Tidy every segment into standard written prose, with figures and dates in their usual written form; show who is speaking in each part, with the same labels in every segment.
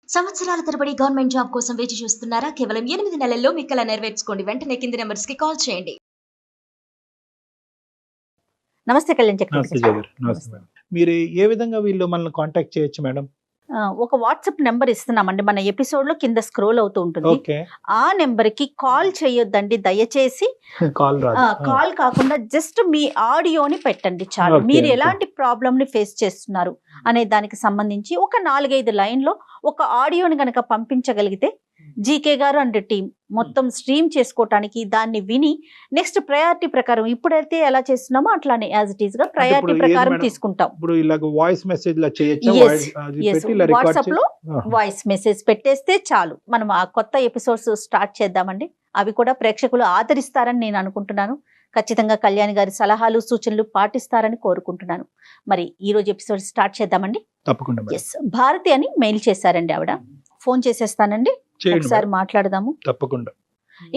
Speaker 1: సంవత్సరాల తరబడి government job కోసం వేచి చూస్తున్నారా? కేవలం 8 నెలల్లో మీ కల నెరవేర్చుకోండి. వెంటనే కింది నెంబర్స్ కి కాల్ చేయండి.
Speaker 2: నమస్తే కళ్యాణ్
Speaker 3: నమస్తే
Speaker 2: చక్రవర్తి
Speaker 3: జయ గారు. నమస్తే మేడం. మీరు ఏ విధంగా వీళ్ళు మనల్ని కాంటాక్ట్ చేయొచ్చు మేడం?
Speaker 2: ఒక వాట్సాప్ నెంబర్ ఇస్తున్నామండి, మన ఎపిసోడ్ లో కింద స్క్రోల్ అవుతూ ఉంటుంది.
Speaker 3: ఓకే,
Speaker 2: ఆ నెంబర్ కి కాల్ చేయొద్దండి దయచేసి.
Speaker 3: కాల్ రాదు.
Speaker 2: కాల్ కాకుండా జస్ట్ మీ ఆడియోని పెట్టండి చాలు.
Speaker 3: Okay,
Speaker 2: మీరు
Speaker 3: okay.
Speaker 2: ఎలాంటి ప్రాబ్లమ్ ని ఫేస్ చేస్తున్నారు అనే దానికి సంబంధించి ఒక 4-5 లైన్లో ఒక ఆడియోని గనక పంపించగలిగితే జీకే గారు అండ్ టీం మొత్తం స్ట్రీమ్ చేసుకోవటానికి దాన్ని విని నెక్స్ట్ ప్రయారిటీ ప్రకారం ఇప్పుడైతే ఎలా చేస్తున్నామో అట్లానే యాజ్ ఇట్ ఈస్ గా ప్రయారిటీ
Speaker 3: ఇప్పుడు ఏది
Speaker 2: ప్రకారం
Speaker 3: మేడం?
Speaker 2: తీసుకుంటాం.
Speaker 3: ఇప్పుడు ఇలాగ వాయిస్ మెసేజ్ లా చేయొచ్చా?
Speaker 2: Yes,
Speaker 3: వాయిస్ అది
Speaker 2: yes.
Speaker 3: పెట్టి ఇలా రికార్డ్
Speaker 2: వాట్సాప్ లో వాయిస్ మెసేజ్ పెట్టేస్తే చాలు. మనం ఆ కొత్త ఎపిసోడ్స్ స్టార్ట్ చేద్దామండి. అవి కూడా ప్రేక్షకులు ఆదరిస్తారని నేను అనుకుంటున్నాను. ఖచ్చితంగా కళ్యాణ్ గారి సలహాలు సూచనలు పాటిస్తారని కోరుకుంటున్నాను. మరి ఈ రోజు ఎపిసోడ్ స్టార్ట్ చేద్దామండి.
Speaker 3: తప్పకుండా మేడం.
Speaker 2: ఎస్, భారతి అని మెయిల్ చేశారండి ఆవిడ. ఫోన్ చేసేస్తానండి,
Speaker 3: చేయండి
Speaker 2: ఒకసారి
Speaker 3: మేడం.
Speaker 2: మాట్లాడదాము.
Speaker 3: తప్పకుండా.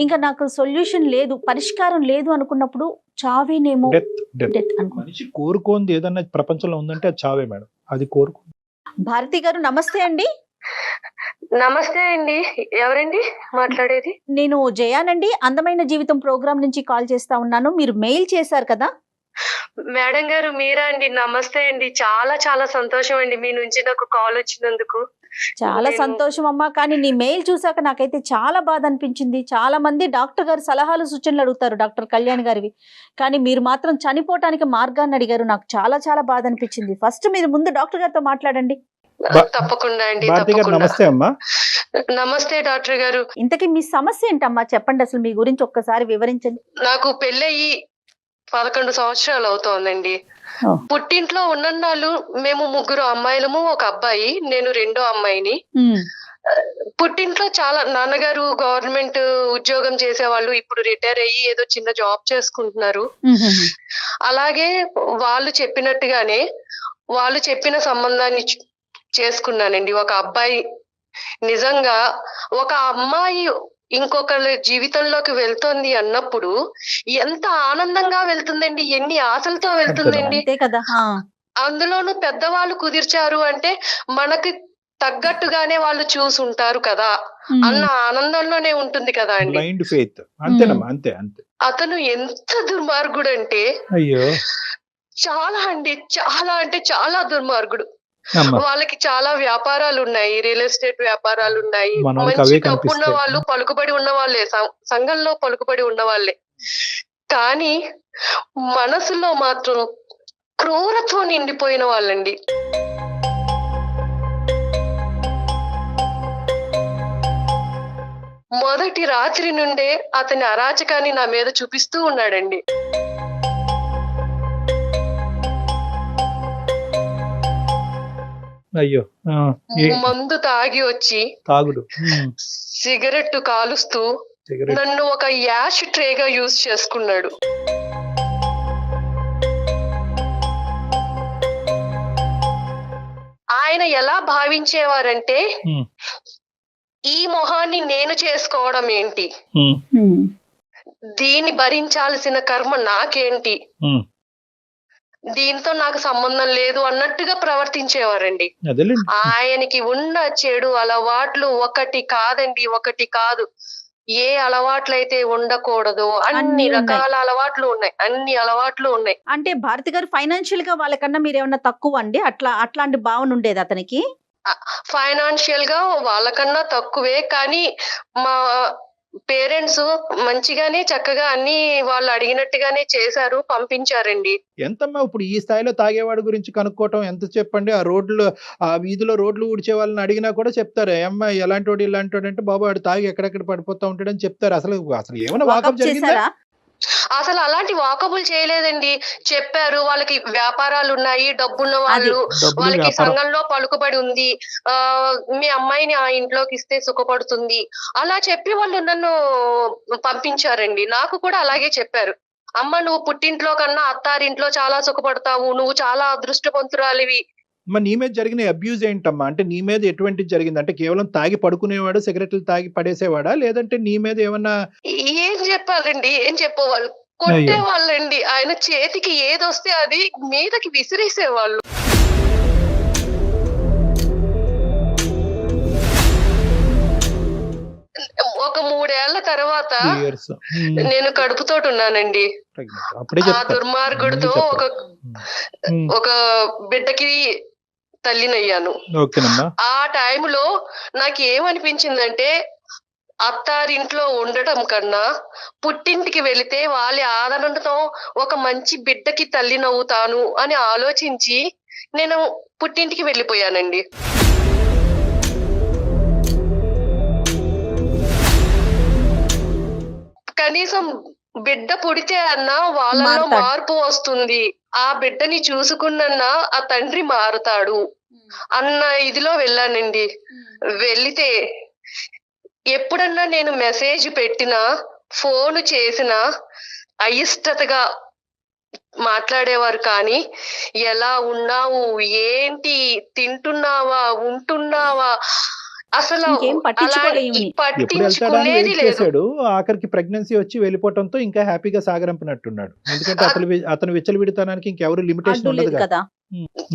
Speaker 2: ఇంకా నాకు సొల్యూషన్ లేదు, పరిష్కారం లేదు అనుకున్నప్పుడు చావేనేమో,
Speaker 3: డెత్ డెత్
Speaker 2: డెత్ అనుకో.
Speaker 3: మనిషి కోరుకోంది ఏదన్నా ప్రపంచంలో ఉందంటే అది చావే మేడం. అది కోరుకో.
Speaker 2: భారతి గారు నమస్తే అండి.
Speaker 4: నమస్తే అండి. ఎవరండి మాట్లాడేది?
Speaker 2: నేను జయానండి, అందమైన జీవితం ప్రోగ్రామ్ నుంచి కాల్ చేస్తా ఉన్నాను. మీరు మెయిల్ చేశారు కదా.
Speaker 4: మేడం గారు మీరా అండి? నమస్తే అండి. చాలా చాలా సంతోషం అండి మీ నుంచి నాకు కాల్ వచ్చినందుకు.
Speaker 2: చాలా
Speaker 4: నేను-
Speaker 2: సంతోషం అమ్మా, కానీ నీ మెయిల్ చూసాక నాకైతే చాలా బాధ అనిపించింది. చాలా మంది డాక్టర్ గారు సలహాలు సూచనలు అడుగుతారు, డాక్టర్ కళ్యాణ్ గారివి, కానీ మీరు మాత్రం చనిపోవటానికి మార్గాన్ని అడిగారు. నాకు చాలా చాలా బాధ అనిపించింది. ఫస్ట్ మీరు ముందు డాక్టర్ గారితో మాట్లాడండి.
Speaker 4: తప్పకుండా అండి,
Speaker 3: భారతి గారు
Speaker 4: తప్పకుండా.
Speaker 3: నమస్తే అమ్మా.
Speaker 4: నమస్తే డాక్టర్ గారు.
Speaker 2: ఇంతకీ మీ సమస్య ఏంటమ్మా, చెప్పండి. అసలు మీ గురించి ఒక్కసారి వివరించండి.
Speaker 4: నాకు పెళ్ళయి 11 సంవత్సరాలు అవుతోందండి.
Speaker 2: ఓ.
Speaker 4: పుట్టింట్లో ఉన్నన్నాళ్ళు మేము 3 అమ్మాయిలము, ఒక అబ్బాయి. నేను రెండో అమ్మాయిని. పుట్టింట్లో చాలా నాన్నగారు గవర్నమెంట్ ఉద్యోగం చేసేవాళ్ళు. ఇప్పుడు రిటైర్ అయ్యి ఏదో చిన్న జాబ్ చేసుకుంటున్నారు. అలాగే వాళ్ళు చెప్పినట్టుగానే వాళ్ళు చెప్పిన సంబంధాన్ని చేసుకున్నానండి. ఒక అబ్బాయి. నిజంగా ఒక అమ్మాయి ఇంకొకరి జీవితంలోకి వెళ్తుంది అన్నప్పుడు ఎంత ఆనందంగా వెళ్తుందండి, ఎన్ని ఆశలతో వెళ్తుందండి.
Speaker 2: అంతే కదా.
Speaker 4: అందులోనూ పెద్దవాళ్ళు కుదిర్చారు అంటే మనకి తగ్గట్టుగానే వాళ్ళు చూసుంటారు కదా అన్న ఆనందంలోనే ఉంటుంది కదా అండి.
Speaker 3: Blind faith. అంతేనమ్మా, అంతే అంతే.
Speaker 4: అతను ఎంత దుర్మార్గుడు అంటే
Speaker 3: అయ్యో
Speaker 4: చాలా అండి, చాలా అంటే చాలా దుర్మార్గుడు.
Speaker 3: అమ్మా.
Speaker 4: వాళ్ళకి చాలా వ్యాపారాలు ఉన్నాయి, రియల్ ఎస్టేట్ వ్యాపారాలు ఉన్నాయి.
Speaker 3: మన వాళ్ళకి
Speaker 4: మంచి
Speaker 3: అవే
Speaker 4: డబ్బున్న
Speaker 3: కనిపిస్తాయి.
Speaker 4: వాళ్ళు, పలుకుబడి ఉన్న వాళ్ళే, సంఘంలో పలుకుబడి ఉన్న వాళ్ళే. కానీ మనసులో మాత్రం క్రూరత్వం నిండిపోయిన వాళ్ళండి. మొదటి రాత్రి నుండే అతని అరాచకాన్ని నా మీద చూపిస్తూ ఉన్నాడండి.
Speaker 3: అయ్యో
Speaker 4: మందు తాగి వచ్చి
Speaker 3: తాగుడు.
Speaker 4: సిగరెట్ కాలుస్తూ
Speaker 3: సిగరెట్.
Speaker 4: నన్ను ఒక యాష్ ట్రేగా యూజ్ చేసుకున్నాడు. ఆయన ఎలా భావించేవారంటే
Speaker 3: Hmm.
Speaker 4: ఈ మొహాన్ని నేను చేసుకోవడం ఏంటి, దీన్ని భరించాల్సిన కర్మ నాకేంటి, దీంతో నాకు సంబంధం లేదు అన్నట్టుగా ప్రవర్తించేవారండి.
Speaker 3: అదేలేండి.
Speaker 4: ఆయనకి ఉన్న చెడు అలవాట్లు ఒకటి కాదండి, ఒకటి కాదు. ఏ అలవాట్లయితే ఉండకూడదు
Speaker 2: అన్నీ
Speaker 4: అన్ని
Speaker 2: ఉన్నాయి.
Speaker 4: రకాల అలవాట్లు ఉన్నాయి, అన్ని అలవాట్లు ఉన్నాయి.
Speaker 2: అంటే భారతి గారు ఫైనాన్షియల్ గా వాళ్ళకన్నా మీరు ఏమన్నా తక్కువ అండి? అట్లాంటి భావన ఉండేది అతనికి?
Speaker 4: ఫైనాన్షియల్ గా వాళ్ళకన్నా తక్కువే, కానీ మా పేరెంట్స్ మంచిగానే చక్కగా అన్ని వాళ్ళు అడిగినట్టుగానే చేశారు, పంపించారండి.
Speaker 3: ఎంతమ్మా ఇప్పుడు ఈ స్థాయిలో తాగేవాడి గురించి కనుక్కోవటం ఎంత చెప్పండి. ఆ వీధిలో రోడ్లు ఊడ్చే వాళ్ళని అడిగినా కూడా చెప్తారు, అమ్మా ఎలాంటి వాడు ఇలాంటి వాడు అంటే, బాబు వాడు తాగి ఎక్కడెక్కడ పడిపోతా ఉంటాడని చెప్తారు. అసలు ఏమైనా వాకప్
Speaker 2: వాకప్
Speaker 3: జరిగిందా?
Speaker 2: చేశారా?
Speaker 4: అసలు అలాంటి వాకబుల్ చేయలేదండి. చెప్పారు వాళ్ళకి వ్యాపారాలు ఉన్నాయి, డబ్బున్న వాళ్ళు,
Speaker 3: డబ్బులు,
Speaker 4: వాళ్ళకి
Speaker 3: వ్యాపారం.
Speaker 4: సంఘంలో పలుకుబడి ఉంది, మీ అమ్మాయిని ఆ ఇంట్లోకి ఇస్తే సుఖపడుతుంది, అలా చెప్పి వాళ్ళు నన్ను పంపించారండి. నాకు కూడా అలాగే చెప్పారు, అమ్మ నువ్వు పుట్టింట్లో కన్నా అత్తారింట్లో చాలా సుఖపడతావు, నువ్వు చాలా అదృష్టవంతురాలివి.
Speaker 3: మరి నీ మీద జరిగిన అబ్యూజ్ ఏంటమ్మా? అంటే నీ మీద ఎటువంటి జరిగింది? అంటే కేవలం తాగి పడుకునేవాడు, సిగరెట్లు తాగి పడేసేవాడా, లేదంటే నీ మీద ఏమన్నా?
Speaker 4: ఏం చెప్పాలండి, ఏం చెప్పేవాళ్ళు, కొట్టేవాళ్ళండి. ఆయన చేతికి ఏదొస్తే అది మీదకి విసిరేసేవాళ్ళు. తర్వాత
Speaker 3: 3 years.
Speaker 4: నేను కడుపుతోటి ఉన్నానండి.
Speaker 3: అప్పుడే
Speaker 4: ఆ
Speaker 3: చెప్తారు.
Speaker 4: దుర్మార్గుడితో
Speaker 3: చెప్పరు.
Speaker 4: ఒక బిడ్డకి తల్లినయ్యాను.
Speaker 3: ఓకేనమ్మా.
Speaker 4: ఆ టైంలో నాకు ఏమనిపించిందంటే అత్తారింట్లో ఉండటం కన్నా పుట్టింటికి వెళితే వాళ్ళ ఆదరణతో ఒక మంచి బిడ్డకి తల్లినవుతాను అని ఆలోచించి నేను పుట్టింటికి వెళ్ళిపోయానండి. కనీసం బిడ్డ పుడితే అన్నా వాళ్ళలో
Speaker 2: మారతాడు.
Speaker 4: మార్పు వస్తుంది, ఆ బిడ్డని చూసుకున్నా ఆ తండ్రి మారుతాడు అన్న ఇదిలో వెళ్ళానండి. వెళితే ఎప్పుడన్నా నేను మెసేజ్ పెట్టినా ఫోన్ చేసినా అయిష్టతగా మాట్లాడేవారు. కానీ ఎలా ఉన్నావు, ఏంటి, తింటున్నావా, ఉంటున్నావా, అసలు
Speaker 2: ఇంకేం
Speaker 4: అలా
Speaker 2: పట్టించుకోలే ఈమెని.
Speaker 3: ఎప్పుడు వెళ్తాడా అని
Speaker 4: పట్టించుకునేది
Speaker 3: వెయిట్
Speaker 4: లేదు.
Speaker 3: చేశాడు. ఆఖరికి ప్రెగ్నెన్సీ వచ్చి వెళ్ళిపోవడంతో ఇంకా హ్యాపీగా సాగరంపినట్టున్నాడు. ఎందుకంటే అతను విచ్చలవిడితనానికి ఇంకెవరు లిమిటేషన్
Speaker 2: అడ్డు
Speaker 3: ఉండదు
Speaker 2: లేదు
Speaker 3: కదా.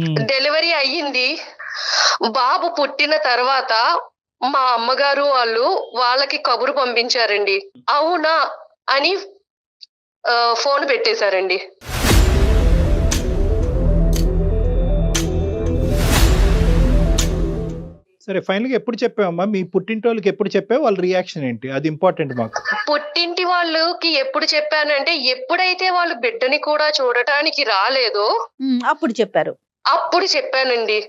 Speaker 2: కదా.
Speaker 4: డెలివరీ అయ్యింది. బాబు పుట్టిన తర్వాత మా అమ్మగారు వాళ్ళకి కబురు పంపించారండి. అవునా అని ఫోన్ పెట్టేశారండి.
Speaker 3: సరే, ఫైనల్ గా ఎప్పుడు చెప్పావమ్మా? మీ పుట్టింటోళ్ళకి ఎప్పుడు చెప్పావు? వాళ్ళ రియాక్షన్ ఏంటి? అది ఇంపార్టెంట్ మాకు.
Speaker 4: పుట్టింటి వాళ్ళకి ఎప్పుడు చెప్పానంటే ఎప్పుడైతే వాళ్ళు బిడ్డని కూడా చూడటానికి రాలేదో
Speaker 2: అప్పుడు చెప్పారు.
Speaker 4: అప్పుడు చెప్పానండి.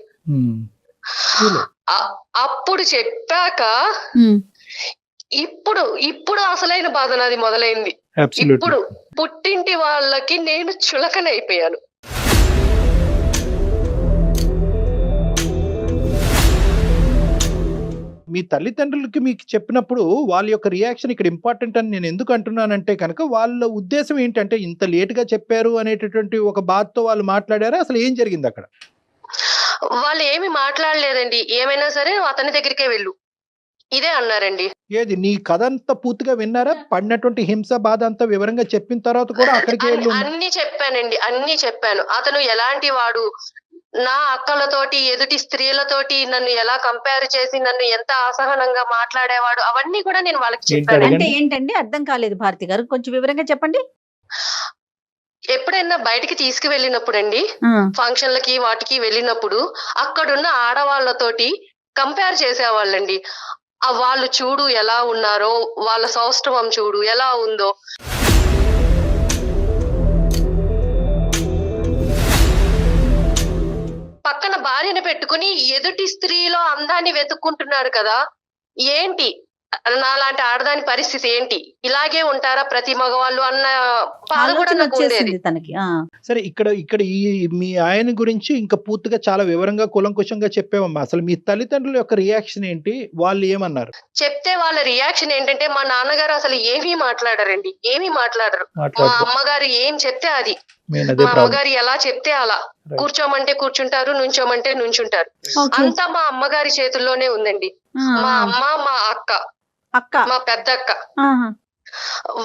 Speaker 4: అప్పుడు చెప్పాక ఇప్పుడు అసలైన బాధ నాది మొదలైంది. ఇప్పుడు పుట్టింటి వాళ్ళకి నేను చులకనైపోయాను.
Speaker 3: మీ తల్లిదండ్రులకి మీకు చెప్పినప్పుడు వాళ్ళ యొక్క రియాక్షన్ ఇక్కడ ఇంపార్టెంట్ అని నేను ఎందుకు అంటున్నానంటే కనుక, వాళ్ళ ఉద్దేశం ఏంటంటే ఇంత లేట్ గా చెప్పారు అనేటటువంటి ఒక బాధతో వాళ్ళు మాట్లాడారా? అసలు ఏం జరిగింది అక్కడ?
Speaker 4: వాళ్ళు ఏమి మాట్లాడలేదండి. ఏమైనా సరే నువ్వు అతని దగ్గరికే వెళ్ళు, ఇదే అన్నారండి.
Speaker 3: ఏది నీ కథ అంతా పూర్తిగా విన్నారా? పడినటువంటి హింస బాధ అంతా వివరంగా చెప్పిన తర్వాత కూడా అక్కడికి వెళ్ళు.
Speaker 4: అన్ని చెప్పానండి, అన్ని చెప్పాను. అతను ఎలాంటి వాడు, నా అక్కలతోటి ఎదుటి స్త్రీలతోటి నన్ను ఎలా కంపేర్ చేసి నన్ను ఎంత అసహనంగా మాట్లాడేవాడు, అవన్నీ కూడా నేను వాళ్ళకి చెప్పాను.
Speaker 2: అంటే ఏంటండి అర్థం కాలేదు భారతి గారు, కొంచెం వివరంగా చెప్పండి.
Speaker 4: ఎప్పుడైనా బయటికి తీసుకువెళ్ళినప్పుడు అండి, ఫంక్షన్లకి వాటికి వెళ్ళినప్పుడు అక్కడున్న ఆడవాళ్లతోటి కంపేర్ చేసేవాళ్ళండి. వాళ్ళు చూడు ఎలా ఉన్నారో, వాళ్ళ సౌష్ఠవం చూడు ఎలా ఉందో. పక్కన భార్యని పెట్టుకుని ఎదుటి స్త్రీలో అందాన్ని వెతుక్కుంటున్నాడు కదా, ఏంటి నాలాంటి ఆడదాని పరిస్థితి ఏంటి, ఇలాగే ఉంటారా ప్రతి మగవాళ్ళు అన్న బాధ కూడా
Speaker 2: ఆలోచన
Speaker 4: నాకు ఉండేది.
Speaker 2: వచ్చేసింది తనకి.
Speaker 3: సరే, ఇక్కడ ఈ మీ ఆయన గురించి ఇంకా పూర్తిగా చాలా వివరంగా కూలంకుషంగా చెప్పావమ్మా. అసలు మీ తల్లిదండ్రుల యొక్క రియాక్షన్ ఏంటి? వాళ్ళు ఏమన్నారు?
Speaker 4: చెప్తే వాళ్ళ రియాక్షన్ ఏంటంటే, మా నాన్నగారు అసలు ఏమీ మాట్లాడరండి, ఏమీ మాట్లాడరు. మా అమ్మగారు ఏం చెప్తే అది, మా అమ్మగారు ఎలా చెప్తే అలా. కూర్చోమంటే కూర్చుంటారు, నుంచోమంటే నుంచుంటారు. అంతా మా అమ్మగారి చేతుల్లోనే ఉందండి. మా అమ్మ, మా అక్క, మా పెద్దక్క,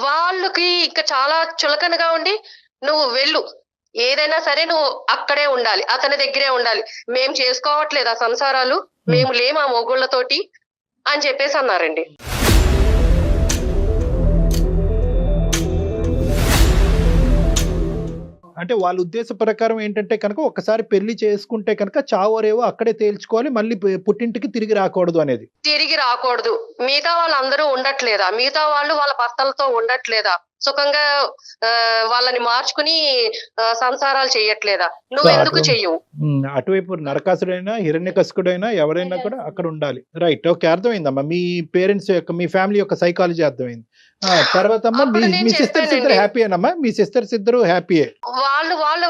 Speaker 4: వాళ్ళకి ఇంకా చాలా చులకనగా ఉండి, నువ్వు వెళ్ళు, ఏదైనా సరే నువ్వు అక్కడే ఉండాలి, అతని దగ్గరే ఉండాలి, మేం చేసుకోవట్లేదు ఆ సంసారాలు, మేము లేము ఆ మొగుళ్ళతోటి అని చెప్పేసి అన్నారండి.
Speaker 3: అంటే వాళ్ళ ఉద్దేశ ప్రకారం ఏంటంటే కనుక, ఒకసారి పెళ్లి చేసుకుంటే కనుక చావోరేవో అక్కడే తేల్చుకోవాలి, మళ్ళీ పుట్టింటికి తిరిగి రాకూడదు అనేది.
Speaker 4: తిరిగి రాకూడదు. మిగతా వాళ్ళందరూ ఉండట్లేదా, మిగతా వాళ్ళు వాళ్ళ భర్తలతో ఉండట్లేదా, సుఖంగా వాళ్ళని మార్చుకుని సంసారాలు చెయ్యట్లేదా, నువ్వు ఎందుకు చెయ్యవు?
Speaker 3: అటువైపు నరకాసుడైనా హిరణ్యకశిపుడైనా ఎవరైనా కూడా అక్కడ ఉండాలి. రైట్, ఓకే, అర్థమైందమ్మా. మీ పేరెంట్స్ యొక్క, మీ ఫ్యామిలీ యొక్క సైకాలజీ అర్థమైంది. తర్వాత అమ్మా, మీ సిస్టర్స్ ఇద్దరు హ్యాపీయేనమ్మా? మీ సిస్టర్స్ ఇద్దరు హ్యాపీయే?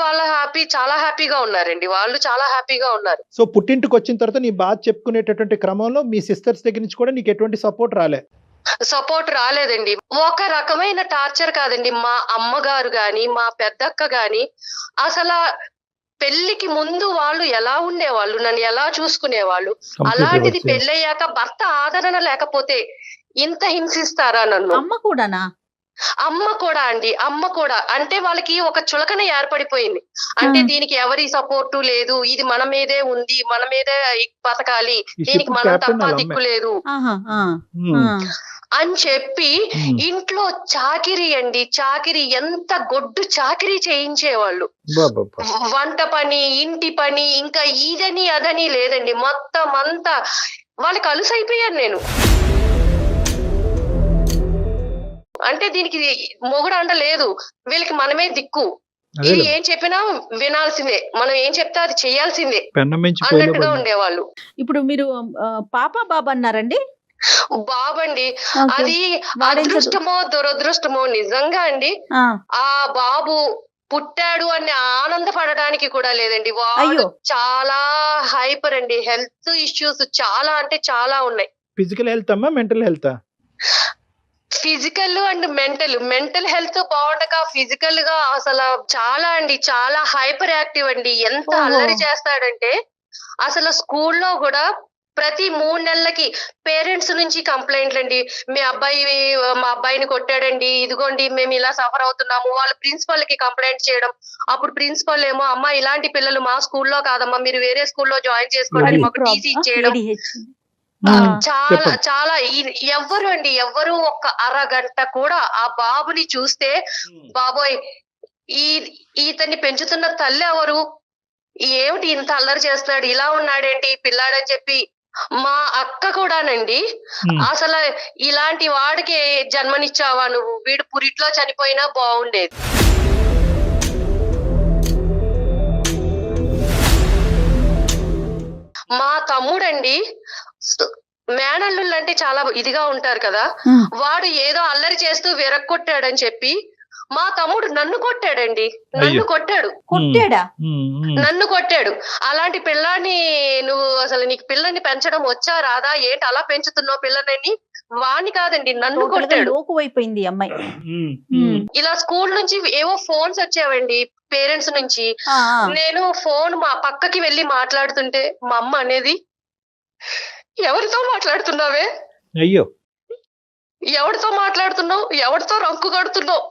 Speaker 4: వాళ్ళ హ్యాపీ, చాలా హ్యాపీగా ఉన్నారండి, వాళ్ళు చాలా హ్యాపీగా ఉన్నారు.
Speaker 3: సో పుట్టింటికి వచ్చిన తర్వాత నీ బాధ చెప్పుకునేటటువంటి క్రమంలో మీ సిస్టర్స్ దగ్గర నుంచి కూడా నీకు ఎటువంటి సపోర్ట్ రాలే?
Speaker 4: సపోర్ట్ రాలేదండి. ఒక రకమైన టార్చర్ కాదండి. మా అమ్మగారు గాని, మా పెద్దక్క గాని అసలు పెళ్లికి ముందు వాళ్ళు ఎలా ఉండేవాళ్ళు, నన్ను ఎలా చూసుకునేవాళ్ళు, అలాంటిది పెళ్ళయ్యాక భర్త ఆదరణ లేకపోతే ఇంత హింసిస్తారా నన్ను?
Speaker 2: అమ్మ కూడానా?
Speaker 4: అమ్మ కూడా అండి, అమ్మ కూడా. అంటే వాళ్ళకి ఒక చులకన ఏర్పడిపోయింది. అంటే దీనికి ఎవరి సపోర్టు లేదు, ఇది మన మీదే ఉంది, మన మీదే బతకాలి, దీనికి మనం తప్ప దిక్కు లేదు అని చెప్పి ఇంట్లో చాకిరీ అండి, చాకిరీ, ఎంత గొడ్డు చాకిరీ చేయించేవాళ్ళు. వంట పని, ఇంటి పని, ఇంకా ఇదని అదని లేదండి, మొత్తం అంతా వాళ్ళకి అలుసైపోయాను నేను. అంటే దీనికి మొగుడు అంట లేదు, వీళ్ళకి మనమే దిక్కు, ఇది ఏం చెప్పినా వినాల్సిందే, మనం ఏం చెప్తే అది చేయాల్సిందే అన్నట్టుగా ఉండేవాళ్ళు.
Speaker 2: ఇప్పుడు మీరు పాప బాబా అన్నారండి?
Speaker 4: బాబండి, అది అదృష్టమో దురదృష్టమో నిజంగా అండి, ఆ బాబు పుట్టాడు అని ఆనందపడడానికి కూడా లేదండి. వాడు చాలా హైపర్ అండి, హెల్త్ ఇష్యూస్ చాలా అంటే చాలా ఉన్నాయి.
Speaker 3: ఫిజికల్ హెల్త్ అమ్మా, mental health?
Speaker 4: Physical and mental health బాగుండక ఫిజికల్ గా అసలు చాలా అండి, చాలా హైపర్ యాక్టివ్ అండి. ఎంత అల్లరి చేస్తాడంటే అసలు స్కూల్లో కూడా ప్రతి 3 నెలలకి పేరెంట్స్ నుంచి కంప్లైంట్లు అండి, మా అబ్బాయిని కొట్టాడండి, ఇదిగోండి మేము ఇలా సఫర్ అవుతున్నాము. వాళ్ళు ప్రిన్సిపల్ కి కంప్లైంట్ చేయడం, అప్పుడు ప్రిన్సిపల్ ఏమో అమ్మా ఇలాంటి పిల్లలు మా స్కూల్లో కాదమ్మా, మీరు వేరే స్కూల్లో జాయిన్ చేసుకోండి, మాకు టీసీ ఇచ్చేయడం. చాలా చాలా ఎవ్వరు ఒక్క అరగంట కూడా ఆ బాబుని చూస్తే బాబోయ్ ఈతన్ని పెంచుతున్న తల్లి ఎవరు, ఏమిటి ఇంత అల్లరి చేస్తున్నాడు, ఇలా ఉన్నాడేంటి పిల్లాడని చెప్పి మా అక్క కూడానండి అసలు ఇలాంటి వాడికి జన్మనిచ్చావా నువ్వు, వీడు పురిట్లో చనిపోయినా బాగుండేది. మా తమ్ముడండి మేనల్లుళ్ళు అంటే చాలా ఇదిగా ఉంటారు కదా, వాడు ఏదో అల్లరి చేస్తూ విరక్కొట్టాడని చెప్పి మా తమ్ముడు నన్ను కొట్టాడండి, నన్ను కొట్టాడు. అలాంటి పిల్లాన్ని నువ్వు అసలు నీకు పిల్లని పెంచడం వచ్చా రాదా, ఏంటి అలా పెంచుతున్నావు పిల్లని, వాణ్ణి కాదండి నన్ను కొట్టాడు.
Speaker 2: లోకువైపోయింది అమ్మాయి.
Speaker 4: ఇలా స్కూల్ నుంచి ఏవో ఫోన్స్ వచ్చేవండి పేరెంట్స్ నుంచి, నేను ఫోన్ మా పక్కకి వెళ్ళి మాట్లాడుతుంటే మా అమ్మ అనేది, ఎవరితో మాట్లాడుతున్నావే,
Speaker 3: అయ్యో
Speaker 4: ఎవరితో మాట్లాడుతున్నావు, ఎవరితో రంకు కడుతున్నావు,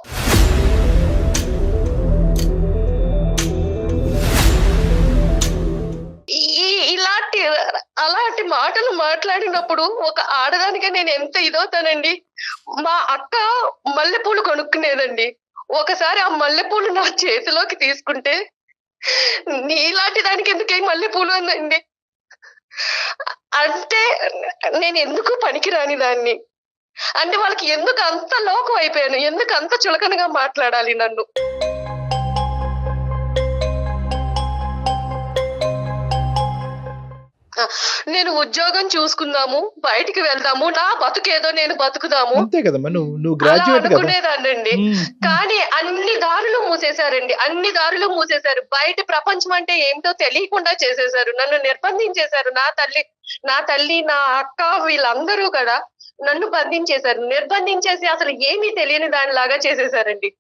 Speaker 4: అలాంటి మాటలు మాట్లాడినప్పుడు ఒక ఆడదానిగా నేను ఎంత ఇదవుతానండి. మా అక్క మల్లెపూలు కొనుక్కునేదండి, ఒకసారి ఆ మల్లెపూలు నా చేతిలోకి తీసుకుంటే నీలాంటి దానికి ఎందుకే మల్లెపూలు అందండి. అంటే నేను ఎందుకు పనికిరాని దాన్ని, అంటే వాళ్ళకి ఎందుకు అంత లోకం అయిపోయాను, ఎందుకు అంత చులకనగా మాట్లాడాలి నన్ను. నేను ఉద్యోగం చూసుకుందాము, బయటికి వెళ్దాము, నా బతుకేదో నేను బతుకుదాము అనుకునేదాన్నండి. కానీ అన్ని దారులు మూసేశారండి, అన్ని దారులు మూసేశారు. బయట ప్రపంచం అంటే ఏమిటో తెలియకుండా చేసేశారు, నన్ను నిర్బంధించేశారు. నా తల్లి నా అక్క వీళ్ళందరూ కూడా నన్ను బంధించేశారు, నిర్బంధించేసి అసలు ఏమీ తెలియని దానిలాగా చేసేశారండి.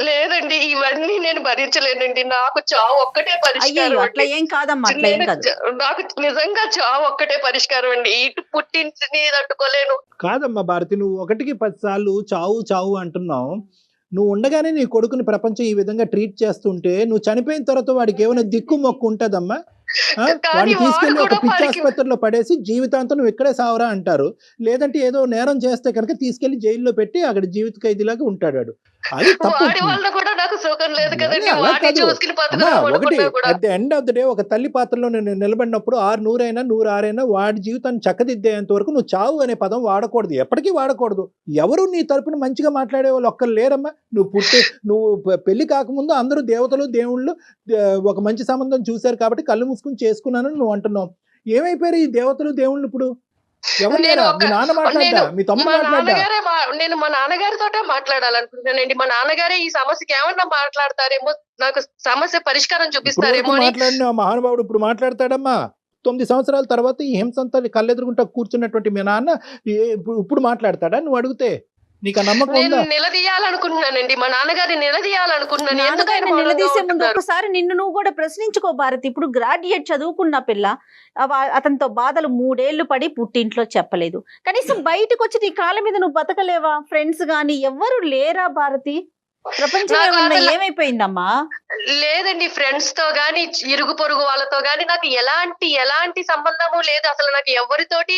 Speaker 4: లేదండి, ఇవన్నీ నేను భరించలేనండి, నాకు చావు ఒక్కటే పరిష్కారం. నాకు నిజంగా చావు ఒక్కటే పరిష్కారం అండి, ఇటు పుట్టింటిని తట్టుకోలేను.
Speaker 3: కాదమ్మా భారతి, నువ్వు 1కి 10 సార్లు చావు చావు అంటున్నావు. నువ్వు ఉండగానే నీ కొడుకుని ప్రపంచం ఈ విధంగా ట్రీట్ చేస్తుంటే నువ్వు చనిపోయిన తర్వాత వాడికి ఏమైనా దిక్కు మొక్కు ఉంటదమ్మా? వాడిని తీసుకెళ్లి ఒక పిచ్చి ఆసుపత్రిలో పడేసి జీవితాంతం నువ్వు ఇక్కడే సావరా అంటారు. లేదంటే ఏదో నేరం చేస్తే కనుక తీసుకెళ్లి జైల్లో పెట్టి అక్కడ జీవిత ఖైదీలాగా ఉంటాడు. అది తప్పు. ఒకటి at the end of the day ఒక తల్లి పాత్రలో నేను నిలబడినప్పుడు 100 106 వాడి జీవితాన్ని చక్కదిద్దేంత వరకు నువ్వు చావు అనే పదం వాడకూడదు, ఎప్పటికీ వాడకూడదు. ఎవరు నీ తరపున మంచిగా మాట్లాడే వాళ్ళు ఒక్కరు లేరమ్మా. నువ్వు పెళ్లి కాకముందు అందరూ దేవతలు దేవుళ్ళు ఒక మంచి సంబంధం చూశారు కాబట్టి కళ్ళు మూసుకుని చేసుకున్నానని నువ్వు అంటున్నావు. ఏమైపోయారు ఈ దేవతలు దేవుళ్ళు ఇప్పుడు?
Speaker 4: నేను మా నాన్నగారితోటే మాట్లాడాలనుకుంటున్నానండి. మా నాన్నగారే ఈ సమస్యకి ఏమన్నా మాట్లాడతారేమో, నాకు సమస్య పరిష్కారం చూపిస్తారేమో.
Speaker 3: మాట్లాడిన మహానుభావుడు ఇప్పుడు మాట్లాడతాడమ్మా. 9 సంవత్సరాల తర్వాత ఈ హింసంతా కళ్ళెదురుగుంటా కూర్చున్నటువంటి మీ నాన్న ఇప్పుడు మాట్లాడతాడా నువ్వు అడిగితే? నీకు నమ్మకం ఉందా?
Speaker 4: నిలదీయాలనుకుంటున్నానండి, మా నాన్నగారిని నిలదీయాలనుకుంటున్నాను.
Speaker 2: నిలదీసే ముందు ఒకసారి నిన్ను నువ్వు కూడా ప్రశ్నించుకో భారతి. ఇప్పుడు గ్రాడ్యుయేట్ చదువుకున్న పిల్ల, అతనితో బాధలు 3 ఏళ్లు పడి పుట్టింట్లో చెప్పలేదు, కనీసం బయటకు వచ్చి నీ కాళ్ళ మీద నువ్వు బతకలేవా? ఫ్రెండ్స్ గాని ఎవ్వరు లేరా భారతి? ప్రపంచం
Speaker 4: నాకు
Speaker 2: ఏమన్నా
Speaker 4: అసలు
Speaker 2: ఏమైపోయిందమ్మా?
Speaker 4: లేదండి, ఫ్రెండ్స్ తో గాని ఇరుగు పొరుగు వాళ్ళతో గాని నాకు ఎలాంటి సంబంధము లేదు. అసలు నాకు ఎవరితోటి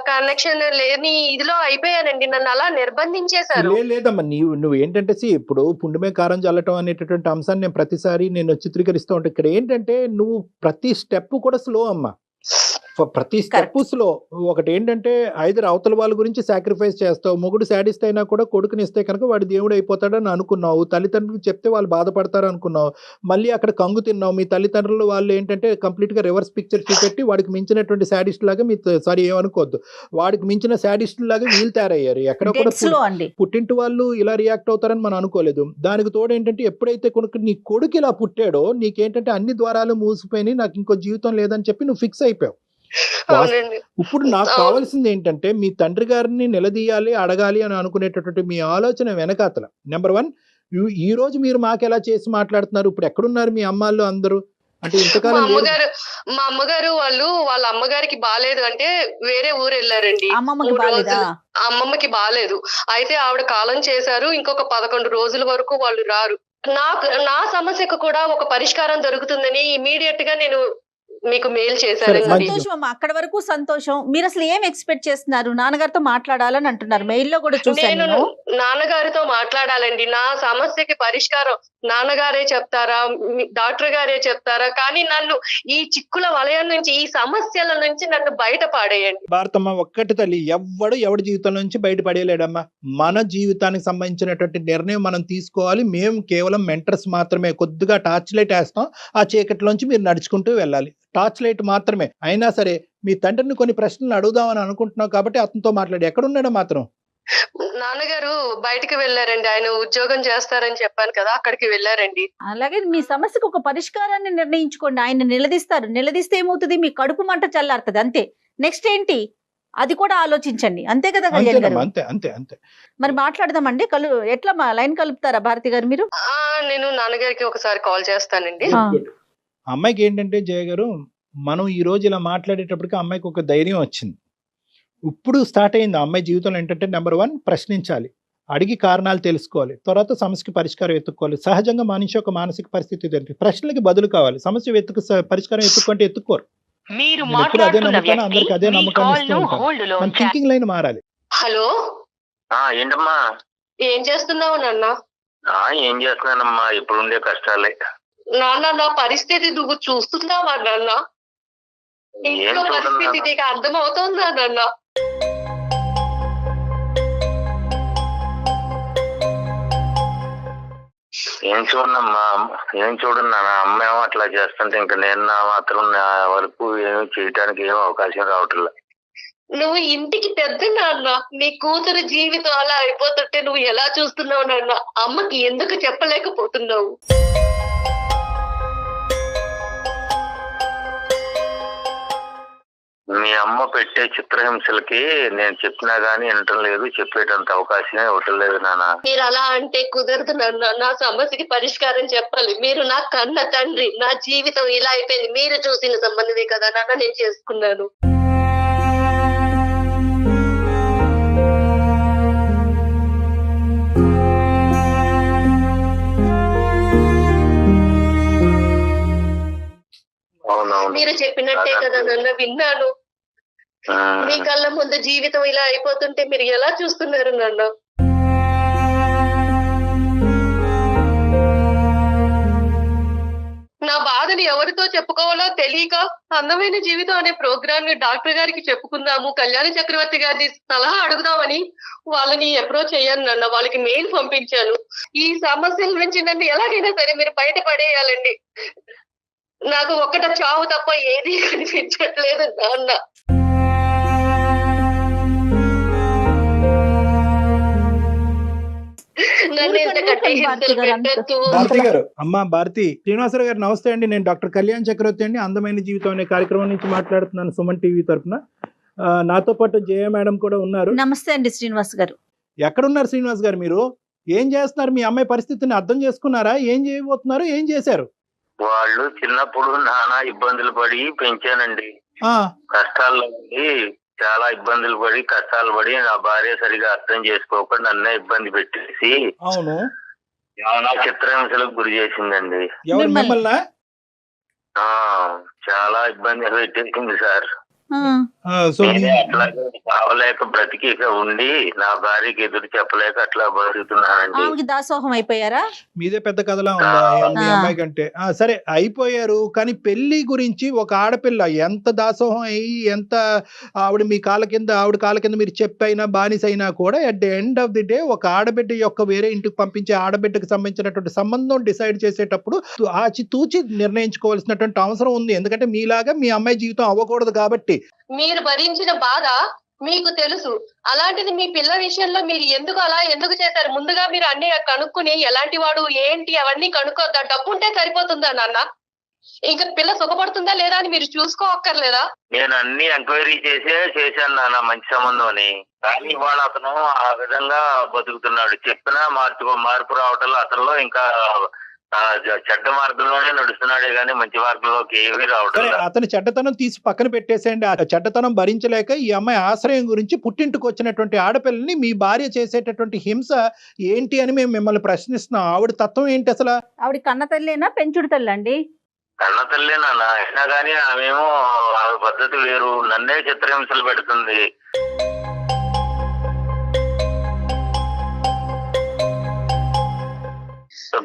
Speaker 4: కనెక్షన్ లేని ఇదిలో అయిపోయానండి. నన్ను అలా నిర్బంధించేశారు.
Speaker 3: లేదమ్మా, నువ్వు ఏంటంటే ఇప్పుడు పుండుమే కారం చల్లటం అనేటటువంటి అంశాన్ని నేను ప్రతిసారి నేను చిత్రీకరిస్తూ ఉంటాను. ఇక్కడ ఏంటంటే నువ్వు ప్రతి స్టెప్ కూడా స్లో అమ్మా, ప్రతి స్టెప్ స్లో. ఒకటి ఏంటంటే ఐదర్ అవతల వాళ్ళ గురించి సాక్రిఫైస్ చేస్తావు, మొగుడు శాడిస్ట్ అయినా కూడా కొడుకుని ఇస్తే కనుక వాడు దేవుడు అయిపోతాడని అనుకున్నావు, తల్లిదండ్రులకు చెప్తే వాళ్ళు బాధపడతారు అనుకున్నావు, మళ్ళీ అక్కడ కంగు తిన్నావు. మీ తల్లిదండ్రులు వాళ్ళు ఏంటంటే కంప్లీట్ గా రివర్స్ పిక్చర్ చూపెట్టి వాడికి మించినటువంటి శాడిస్ట్ లాగా ఏమనుకోవద్దు, వాడికి మించిన శాడిస్ట్ లాగా వీళ్ళు తయారయ్యారు. ఎక్కడ కూడా పుట్టింటి వాళ్ళు ఇలా రియాక్ట్ అవుతారని మనం అనుకోలేదు. దానికి తోడు ఏంటంటే ఎప్పుడైతే నీ కొడుకు ఇలా పుట్టాడో నీకేంటంటే అన్ని ద్వారాలు మూసిపోయి నాకు ఇంకో జీవితం లేదని చెప్పి నువ్వు ఫిక్స్ అయిపోయావు. ఇప్పుడు నాకు కావాల్సింది ఏంటంటే మీ తండ్రి గారిని నిలదీయాలి, అడగాలి అని అనుకునేటటువంటి మీ ఆలోచన వెనకాతల నెంబర్ 1, ఈ రోజు మీరు మాకు ఎలా చేసి మాట్లాడుతున్నారు, ఇప్పుడు ఎక్కడున్నారు మీ అమ్మాళ్ళు అందరూ? అంటే ఇంతకాలం
Speaker 4: మా అమ్మగారు వాళ్ళ అమ్మగారికి బాలేదు అంటే వేరే ఊరు వెళ్ళారండి. అమ్మమ్మకి బాలేదు, అయితే ఆవిడ కాలం చేశారు. ఇంకొక 11 రోజుల వరకు వాళ్ళు రారు. నా సమస్యకు కూడా ఒక పరిష్కారం దొరుకుతుందని ఇమీడియట్ గా నేను మీకు మెయిల్ చేశారు.
Speaker 2: సంతోషం అమ్మా, అక్కడ వరకు సంతోషం. మీరు అసలు ఏం ఎక్స్పెక్ట్ చేస్తున్నారు? నాన్నగారితో మాట్లాడాలని అంటున్నారు, మెయిల్ లో కూడా చూసాను.
Speaker 4: నేను నాన్నగారితో మాట్లాడాలండి. నా సమస్యకి పరిష్కారం నాన్నగారే చెప్తారా, డాక్టర్ గారే చెప్తారా? కానీ నన్ను ఈ చిక్కుల వలయం నుంచి, ఈ సమస్యల నుంచి నన్ను బయట పాడేయండి.
Speaker 3: భారతమ్మ, ఒక్కటి తల్లి, ఎవడి జీవితం నుంచి బయట పడేయలేడమ్మా. మన జీవితానికి సంబంధించినటువంటి నిర్ణయం మనం తీసుకోవాలి. మేము కేవలం మెంటర్స్ మాత్రమే. కొద్దిగా టార్చ్ లైట్ వేస్తాం, ఆ చీకటిలోంచి మీరు నడుచుకుంటూ వెళ్ళాలి. టార్చ్ లైట్ మాత్రమే. అయినా సరే మీ తండ్రిని కొన్ని ప్రశ్నలు అడుగుదామని అనుకుంటున్నావు కాబట్టి అతనితో మాట్లాడి. ఎక్కడున్నాడో మాత్రం?
Speaker 4: నాన్నగారు బయటికి వెళ్ళారండి, ఆయన ఉద్యోగం చేస్తారని చెప్పాను కదా, అక్కడికి వెళ్ళారండి.
Speaker 2: అలాగే మీ సమస్యకు ఒక పరిష్కారాన్ని నిర్ణయించుకోండి. ఆయన నిలదీస్తారు, నిలదీస్తే ఏమవుతుంది, మీ కడుపు మంట చల్లారుతుంది, అంతే. నెక్స్ట్ ఏంటి అది కూడా ఆలోచించండి, అంతే కదా కళ్యాణ్ గారు?
Speaker 3: అంతే.
Speaker 2: మరి మాట్లాడదామండి. ఎట్లా లైన్ కలుపుతారా భారతి గారు మీరు?
Speaker 4: నేను నాన్నగారికి ఒకసారి కాల్ చేస్తానండి.
Speaker 3: అమ్మాయికి ఏంటంటే జయ గారు, మనం ఈ రోజు ఇలా మాట్లాడేటప్పటికి అమ్మాయికి ఒక ధైర్యం వచ్చింది. ఇప్పుడు స్టార్ట్ అయింది అమ్మాయి జీవితంలో ఏంటంటే నెంబర్ 1, ప్రశ్నించాలి, అడిగి కారణాలు తెలుసుకోవాలి, తర్వాత సమస్యకి పరిష్కారం ఎత్తుక్కోవాలి. సహజంగా మనిషి ఒక మానసిక పరిస్థితి తెలిపి ప్రశ్నలకి బదులు కావాలి. సమస్య పరిష్కారం ఎత్తుక్కుంటే ఎత్తుక్కోరు. అదే నమ్ముతాను, అందరికి అదే నమ్మకాన్ని ఇస్తూ ఉంటాను. మన థింకింగ్ లైన్ మారాలి.
Speaker 4: హలో,
Speaker 5: ఏంటమ్మా?
Speaker 4: ఏం చేస్తున్నావు నాన్న?
Speaker 5: ఏం చేస్తున్నానమ్మా, ఇప్పుడుండే కష్టాలే.
Speaker 4: నాన్న, నా పరిస్థితి నువ్వు చూస్తున్నావా నాన్న? ఇంట్లో పరిస్థితి నీకు అర్థం అవుతుందా నాన్న?
Speaker 5: ఏం చూడన్నా, అమ్మ ఏమో అట్లా చేస్తుంటే ఇంకా నేను మాత్రం నా వరకు ఏమి చేయడానికి ఏమో అవకాశం రావట్లే.
Speaker 4: నువ్వు ఇంటికి పెద్ద నాన్న, నీ కూతురు జీవితం అలా అయిపోతుంటే నువ్వు ఎలా చూస్తున్నావు నాన్న? అమ్మకి ఎందుకు చెప్పలేకపోతున్నావు?
Speaker 5: మీ అమ్మ పెట్టే చిత్రహింసలకి నేను చెప్పినా గానీ వినటం లేదు, చెప్పేటంత అవకాశమే ఇవ్వటం లేదు నాన్న.
Speaker 4: మీరు అలా అంటే కుదరదు నాన్న. నా సమస్యకి పరిష్కారం చెప్పాలి. మీరు నా కన్న తండ్రి, నా జీవితం ఇలా అయిపోయింది మీరు చూసిన సంబంధమే కదా నాన్న నేను చేసుకున్నాను. మీరు చెప్పినట్టే కదా నాన్న విన్నాను. మీ కళ్ళ ముందు జీవితం ఇలా అయిపోతుంటే మీరు ఎలా చూస్తున్నారు నాన్న? నా బాధని ఎవరితో చెప్పుకోవాలో తెలియక అందమైన జీవితం అనే ప్రోగ్రామ్ ని డాక్టర్ గారికి చెప్పుకుందాము, కళ్యాణ చక్రవర్తి గారిని సలహా అడుగుదామని వాళ్ళని అప్రోచ్ అయ్యాను నాన్న. వాళ్ళకి మెయిల్ పంపించాను. ఈ సమస్యల నుంచి నన్ను ఎలాగైనా సరే మీరు బయటపడేయాలండి. నాకు ఒక్కట చావు తప్ప ఏది కనిపించట్లేదు నాన్న.
Speaker 3: భారతి గారు, అమ్మా భారతి, శ్రీనివాసరావు గారు నమస్తే అండి. నేను డాక్టర్ కళ్యాణ్ చక్రవర్తి అండి, అందమైన జీవితం అనే కార్యక్రమం నుంచి మాట్లాడుతున్నాను, సుమన్ టీవీ తరఫున. నాతో పాటు జయ మేడం కూడా ఉన్నారు.
Speaker 2: నమస్తే అండి శ్రీనివాస్ గారు.
Speaker 3: ఎక్కడున్నారు శ్రీనివాస్ గారు? మీరు ఏం చేస్తున్నారు? మీ అమ్మాయి పరిస్థితిని అర్థం చేసుకున్నారా? ఏం చేయబోతున్నారు? ఏం చేశారు?
Speaker 5: వాళ్ళు చిన్నప్పుడు నానా ఇబ్బందులు పడి పెంచానండి. కష్టాల్లో చాలా ఇబ్బందులు పడి కష్టాలు పడి నా భార్య సరిగా అర్థం చేసుకోకుండా నన్నే ఇబ్బంది పెట్టేసి
Speaker 3: అవును
Speaker 5: చాలా చిత్రహింసలకు గురి చేసిందండి.
Speaker 3: ఎవరు
Speaker 2: మిమ్మల్ని?
Speaker 3: మిమ్మల్ని?
Speaker 5: ఆ చాలా ఇబ్బంది పెట్టేసింది సార్.
Speaker 3: సో
Speaker 5: నేనే అట్లాగే కావలేక బ్రతికి ఇక ఉండి నా భార్యకి ఎదురు చెప్పలేక అట్లా బతుకుతున్నానండి.
Speaker 2: ఆమెకి దాసోహం అయిపోయారా?
Speaker 3: మీదే పెద్ద కథలా ఉందా మీ
Speaker 2: ఆ.
Speaker 3: అమ్మాయి కంటే? సరే అయిపోయారు, కానీ పెళ్లి గురించి ఒక ఆడపిల్ల ఎంత దాసోహం అయ్యి ఎంత ఆవిడ మీ కాళ్ళ కింద ఆవిడ కాళ్ళ కింద మీరు చెప్పైనా బానిస అయినా కూడా at the end of the day ఒక ఆడబిడ్డ యొక్క వేరే ఇంటికి పంపించే ఆడబిడ్డకు సంబంధించినటువంటి సంబంధం డిసైడ్ చేసేటప్పుడు ఆచితూచి నిర్ణయించుకోవాల్సినటువంటి అవసరం ఉంది. ఎందుకంటే మీలాగా మీ అమ్మాయి జీవితం అవ్వకూడదు కాబట్టి.
Speaker 4: మీరు భరించిన బాధ మీకు తెలుసు. అలాంటిది మీ పిల్ల విషయంలో మీరు ఎందుకు చేశారు? ముందుగా మీరు అన్ని కనుక్కుని ఎలాంటి వాడు ఏంటి అవన్నీ కనుక్కోద్దా? డబ్బు ఉంటే సరిపోతుందా నాన్న? ఇంకా పిల్ల సుఖపడుతుందా లేదా అని మీరు చూసుకోక్కర్లేదా?
Speaker 5: నేను అన్ని ఎంక్వైరీ చేశాను నాన్న, మంచి సంబంధం అని. కానీ ఇవాళ అతను ఆ విధంగా బతుకుతున్నాడు. చెప్పినా మార్పు రావటంలో అతనిలో ఇంకా చెడ్డ మార్గంలోనే నడుస్తున్నాడే గానీ మంచి మార్గంలోకి ఏమీ రావటం
Speaker 3: సరే,
Speaker 5: లేదు.
Speaker 3: అతని చెడ్డతనం తీసి పక్కన పెట్టేసేయండి. ఆ చెడ్డతనం భరించలేక ఈ అమ్మాయి ఆశ్రయం గురించి పుట్టింటికి వచ్చినటువంటి ఆడపిల్లని మీ భార్య చేసేటటువంటి హింస ఏంటి అని మేము మిమ్మల్ని ప్రశ్నిస్తున్నాం. ఆవిడ తత్వం ఏంటి అసలు?
Speaker 2: ఆవిడ కన్న తల్లేనా పెంచుడు తల్లి అండి?
Speaker 5: కన్న తల్లి నాన్న, అయినా కానీ ఆమెమో ఆమె పద్ధతి వేరు, నన్నే చిత్రహింసలు పెడుతుంది.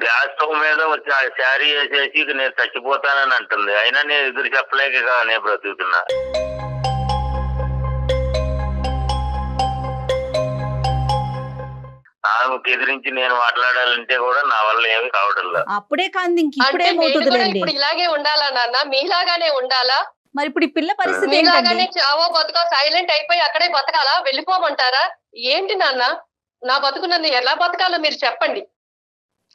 Speaker 5: గ్యాస్ స్టవ్ మీద వచ్చి ఆ శారీ వేసేసి ఇక నేను చచ్చిపోతానని అంటుంది. అయినా నేను ఎదురు చెప్పలేక ఇక నేను బ్రతుకుతున్నా. ఆమెకు ఎదిరించి నేను మాట్లాడాలంటే కూడా నా వల్ల ఏమీ కావడం లేదు.
Speaker 2: అప్పుడే కాంది ఇంక
Speaker 4: అంటే నేను కూడా
Speaker 2: ఇప్పుడేమవుతుందిలేండి.
Speaker 4: ఇప్పుడు ఇలాగే ఉండాలా నాన్న? మీలాగానే ఉండాలా?
Speaker 2: మరి ఇప్పుడు ఈ పిల్ల పరిస్థితి
Speaker 4: మీలాగానే
Speaker 2: ఏంటండి?
Speaker 4: చావో బతుకో సైలెంట్ అయిపోయి అక్కడే బతకాలా? వెళ్ళిపోమంటారా? ఏంటి నాన్న? నా బతుకు నన్ను ఎలా బతకాలో మీరు చెప్పండి.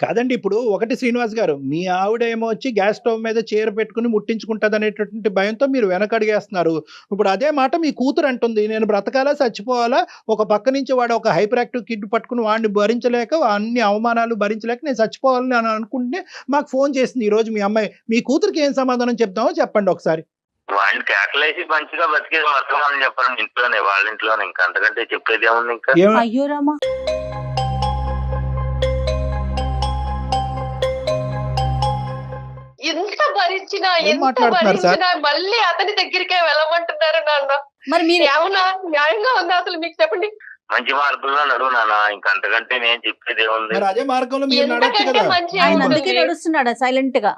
Speaker 3: కాదండి, ఇప్పుడు ఒకటి శ్రీనివాస్ గారు, మీ ఆవిడ ఏమో వచ్చి గ్యాస్ స్టవ్ మీద చీర పెట్టుకుని ముట్టించుకుంటది అనేటటువంటి భయంతో మీరు వెనకడిగేస్తున్నారు. ఇప్పుడు అదే మాట మీ కూతురు అంటుంది, నేను బ్రతకాలా చచ్చిపోవాలా? ఒక పక్క నుంచి వాడు ఒక హైపర్ యాక్టివ్ కిడ్ పట్టుకుని వాడిని భరించలేక అన్ని అవమానాలు భరించలేక నేను చచ్చిపోవాలని అని అనుకుంటే మాకు ఫోన్ చేసింది ఈ రోజు మీ అమ్మాయి. మీ కూతురికి ఏం సమాధానం చెప్తామో చెప్పండి ఒకసారి.
Speaker 5: వాడిని కేకలేసి మంచిగా బతికేది బతకమని చెప్పాను ఇంట్లోనే, వాళ్ళ ఇంట్లోనే. ఇంకా అంతకంటే చెప్పేది ఏముంది ఇంకా?
Speaker 2: అయ్యో రామా.
Speaker 4: ఎంత భరించినా
Speaker 3: ఏం మాట్లాడుతున్నారు సార్?
Speaker 4: మళ్ళీ అతని దగ్గరికే వెళ్ళమంటున్నారు నాన్న.
Speaker 2: మరి మీరు
Speaker 4: ఏమన్నా న్యాయంగా ఉందా అసలు? మీకు చెప్పండి.
Speaker 5: మంచి మార్గంలో నడువు నాన్న, ఇంకా అంతకంటే నేను చెప్పేది ఏముంది?
Speaker 3: మరి అదే మార్గంలో మీరు నడవచ్చు
Speaker 4: ఎంతకంటే
Speaker 3: కదా.
Speaker 4: మంచి
Speaker 2: ఆయన
Speaker 4: ఏముంది?
Speaker 2: అందుకే నడుస్తున్నాడా సైలెంట్ గా?